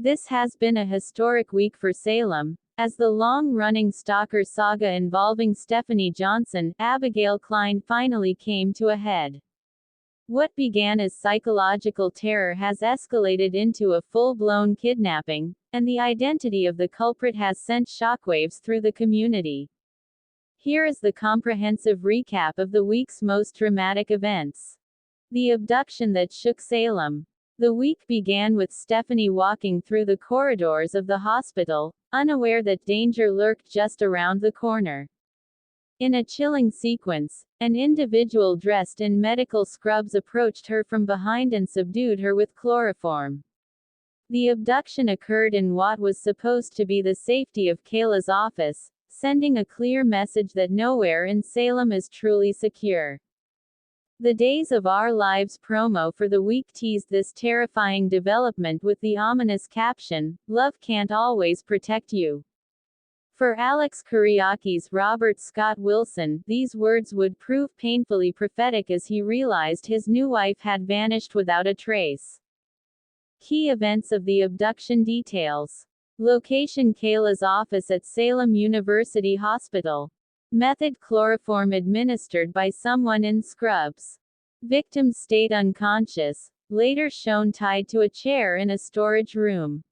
This has been a historic week for Salem, as the long-running stalker saga involving Stephanie Johnson, Abigail Klein finally came to a head. What began as psychological terror has escalated into a full-blown kidnapping, and the identity of the culprit has sent shockwaves through the community. Here is the comprehensive recap of the week's most dramatic events. The abduction that shook Salem. The week began with Stephanie walking through the corridors of the hospital, unaware that danger lurked just around the corner. In a chilling sequence, an individual dressed in medical scrubs approached her from behind and subdued her with chloroform. The abduction occurred in what was supposed to be the safety of Kayla's office, sending a clear message that nowhere in Salem is truly secure. The Days of Our Lives promo for the week teased this terrifying development with the ominous caption, "Love can't always protect you." For Alex Kuriaki's Robert Scott Wilson, these words would prove painfully prophetic as he realized his new wife had vanished without a trace. Key events of the abduction details. Location: Kayla's office at Salem University Hospital. Method: chloroform administered by someone in scrubs. Victim: stayed unconscious, later shown tied to a chair in a storage room.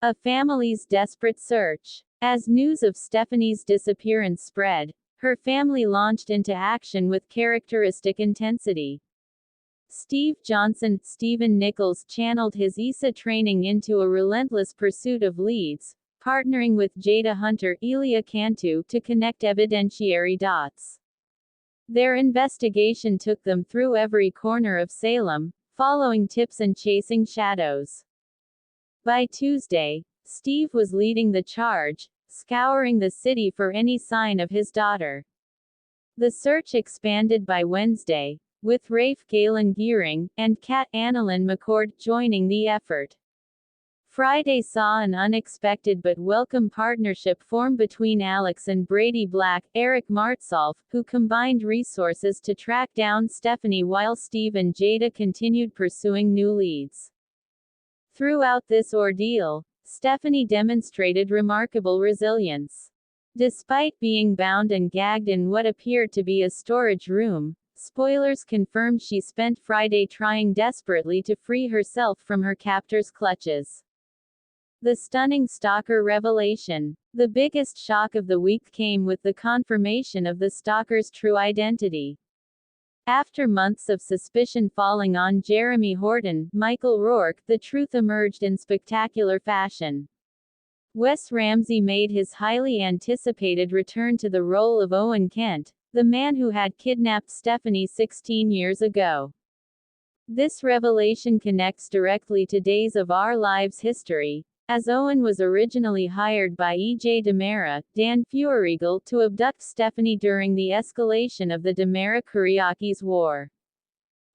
A family's desperate search. As news of Stephanie's disappearance spread, her family launched into action with characteristic intensity. Steve Johnson, Stephen Nichols channeled his ESA training into a relentless pursuit of leads, partnering with Jada Hunter, Elia Cantu, to connect evidentiary dots. Their investigation took them through every corner of Salem, following tips and chasing shadows. By Tuesday, Steve was leading the charge, scouring the city for any sign of his daughter. The search expanded by Wednesday, with Rafe Galen Gearing and Kat Annalyn McCord joining the effort. Friday saw an unexpected but welcome partnership form between Alex and Brady Black, Eric Martsolf, who combined resources to track down Stephanie while Steve and Jada continued pursuing new leads. Throughout this ordeal, Stephanie demonstrated remarkable resilience. Despite being bound and gagged in what appeared to be a storage room, spoilers confirmed she spent Friday trying desperately to free herself from her captor's clutches. The stunning stalker revelation. The biggest shock of the week came with the confirmation of the stalker's true identity. After months of suspicion falling on Jeremy Horton, Michael Rourke, the truth emerged in spectacular fashion. Wes Ramsey made his highly anticipated return to the role of Owen Kent, the man who had kidnapped Stephanie 16 years ago. This revelation connects directly to Days of Our Lives history, as Owen was originally hired by E.J. DiMera, Dan Feuerriegel, to abduct Stephanie during the escalation of the DiMera-Kuriakis war.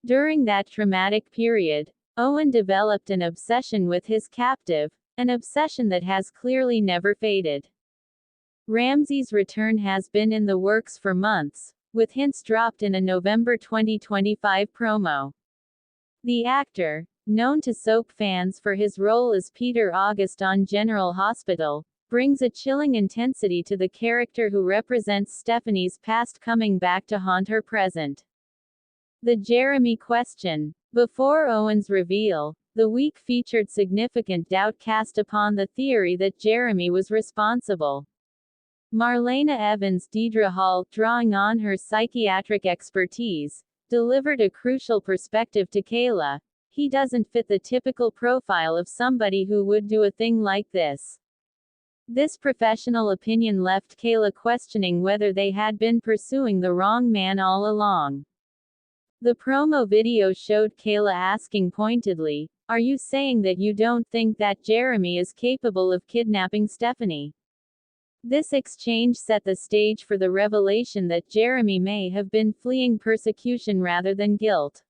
During that traumatic period, Owen developed an obsession with his captive, an obsession that has clearly never faded. Ramsey's return has been in the works for months, with hints dropped in a November 2025 promo. The actor, known to soap fans for his role as Peter August on General Hospital, brings a chilling intensity to the character who represents Stephanie's past coming back to haunt her present. The Jeremy question. Before Owen's reveal, the week featured significant doubt cast upon the theory that Jeremy was responsible. Marlena Evans, Deidre Hall, drawing on her psychiatric expertise, delivered a crucial perspective to Kayla. He doesn't fit the typical profile of somebody who would do a thing like this. This professional opinion left Kayla questioning whether they had been pursuing the wrong man all along. The promo video showed Kayla asking pointedly, "Are you saying that you don't think that Jeremy is capable of kidnapping Stephanie?" This exchange set the stage for the revelation that Jeremy may have been fleeing persecution rather than guilt.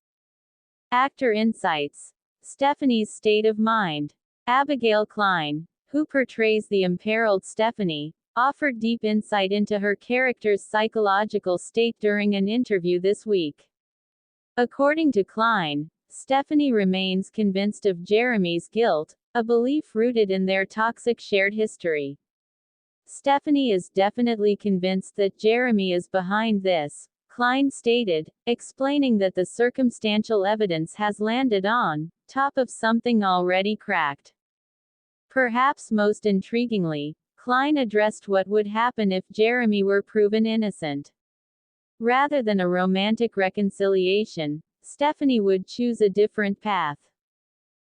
Actor insights. Stephanie's state of mind. Abigail Klein, who portrays the imperiled Stephanie, offered deep insight into her character's psychological state during an interview this week. According to Klein, Stephanie remains convinced of Jeremy's guilt, a belief rooted in their toxic shared history. Stephanie is definitely convinced that Jeremy is behind this, Klein stated, explaining that the circumstantial evidence has landed on top of something already cracked. Perhaps most intriguingly, Klein addressed what would happen if Jeremy were proven innocent. Rather than a romantic reconciliation, Stephanie would choose a different path.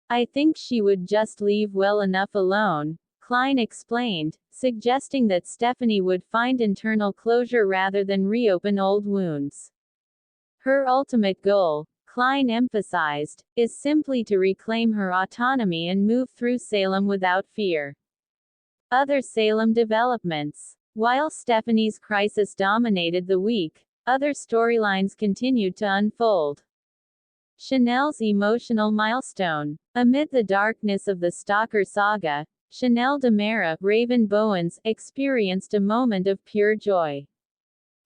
"I think she would just leave well enough alone," Klein explained, suggesting that Stephanie would find internal closure rather than reopen old wounds. Her ultimate goal, Klein emphasized, is simply to reclaim her autonomy and move through Salem without fear. Other Salem developments. While Stephanie's crisis dominated the week, other storylines continued to unfold. Chanel's emotional milestone. Amid the darkness of the stalker saga, Chanel DeMera, Raven Bowens, experienced a moment of pure joy.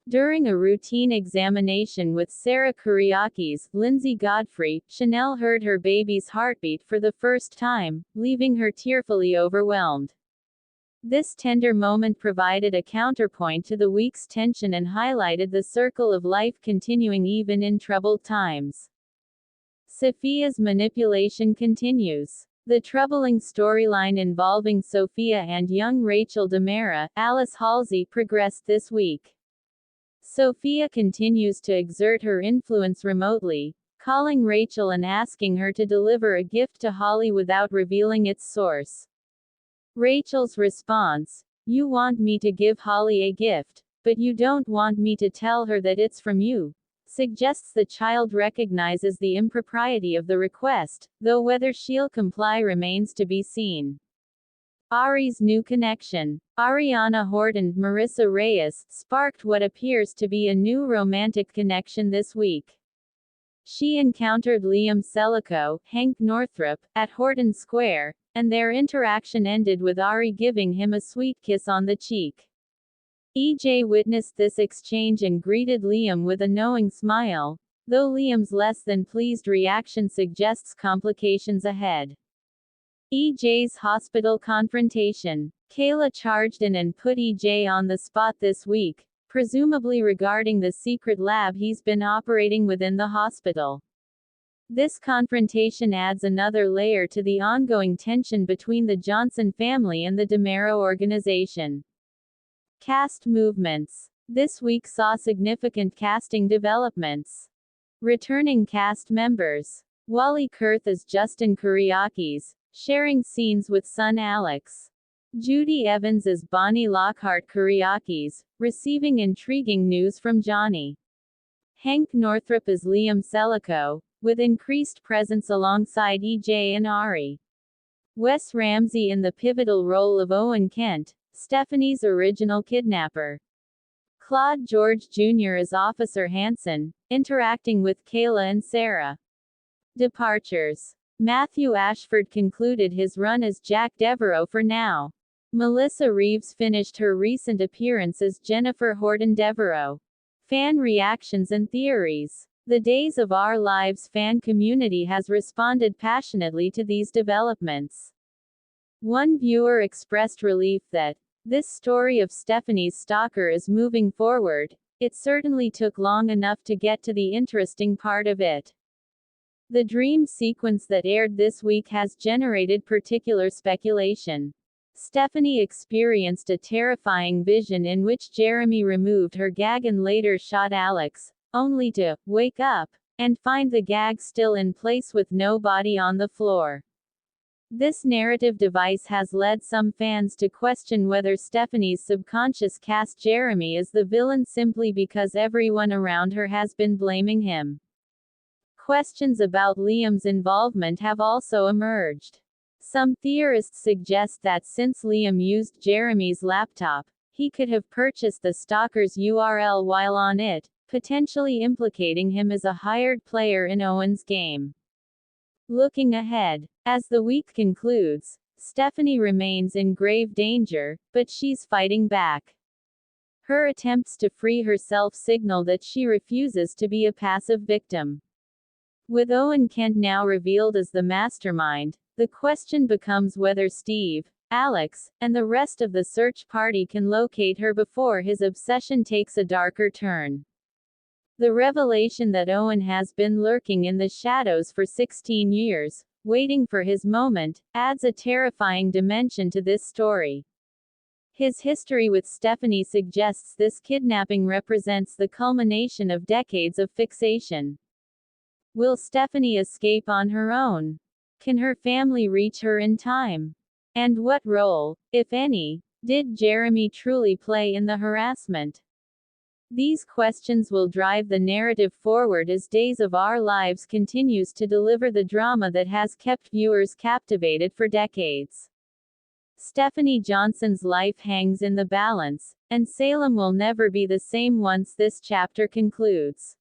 During a routine examination with Sarah Kuriaki's Lindsay Godfrey, Chanel heard her baby's heartbeat for the first time, leaving her tearfully overwhelmed. This tender moment provided a counterpoint to the week's tension and highlighted the circle of life continuing even in troubled times. Sophia's manipulation continues. The troubling storyline involving Sophia and young Rachel DeMera, Alice Halsey, progressed this week. Sophia continues to exert her influence remotely, calling Rachel and asking her to deliver a gift to Holly without revealing its source. Rachel's response: "You want me to give Holly a gift, but you don't want me to tell her that it's from you," suggests the child recognizes the impropriety of the request, though whether she'll comply remains to be seen. Ari's new connection. Ariana Hort and Marissa Reyes sparked what appears to be a new romantic connection this week. She encountered Liam Sellico, Hank Northrup, at Horton Square, and their interaction ended with Ari giving him a sweet kiss on the cheek. EJ witnessed this exchange and greeted Liam with a knowing smile, though Liam's less than pleased reaction suggests complications ahead. EJ's hospital confrontation. Kayla charged in and put EJ on the spot this week, presumably regarding the secret lab he's been operating within the hospital. This confrontation adds another layer to the ongoing tension between the Johnson family and the DeMera organization. Cast movements. This week saw significant casting developments. Returning cast members. Wally Kurth as Justin Kuriakis, sharing scenes with son Alex. Judy Evans as Bonnie Lockhart Kuriakis, receiving intriguing news from Johnny. Hank Northrup as Liam Sellico, with increased presence alongside EJ and Ari. Wes Ramsey in the pivotal role of Owen Kent, Stephanie's original kidnapper. Claude George Jr. as Officer Hanson, interacting with Kayla and Sarah. Departures. Matthew Ashford concluded his run as Jack Devereaux for now. Melissa Reeves finished her recent appearance as Jennifer Horton Devereaux. Fan reactions and theories. The Days of Our Lives fan community has responded passionately to these developments. One viewer expressed relief that this story of Stephanie's stalker is moving forward. It certainly took long enough to get to the interesting part of it. The dream sequence that aired this week has generated particular speculation. Stephanie experienced a terrifying vision in which Jeremy removed her gag and later shot Alex, only to wake up and find the gag still in place with no body on the floor. This narrative device has led some fans to question whether Stephanie's subconscious cast Jeremy as the villain simply because everyone around her has been blaming him. Questions about Liam's involvement have also emerged. Some theorists suggest that since Liam used Jeremy's laptop, he could have purchased the stalker's URL while on it, potentially implicating him as a hired player in Owen's game. Looking ahead. As the week concludes, Stephanie remains in grave danger, but she's fighting back. Her attempts to free herself signal that she refuses to be a passive victim. With Owen Kent now revealed as the mastermind, the question becomes whether Steve, Alex, and the rest of the search party can locate her before his obsession takes a darker turn. The revelation that Owen has been lurking in the shadows for 16 years, waiting for his moment, adds a terrifying dimension to this story. His history with Stephanie suggests this kidnapping represents the culmination of decades of fixation. Will Stephanie escape on her own? Can her family reach her in time? And what role, if any, did Jeremy truly play in the harassment? These questions will drive the narrative forward as Days of Our Lives continues to deliver the drama that has kept viewers captivated for decades. Stephanie Johnson's life hangs in the balance, and Salem will never be the same once this chapter concludes.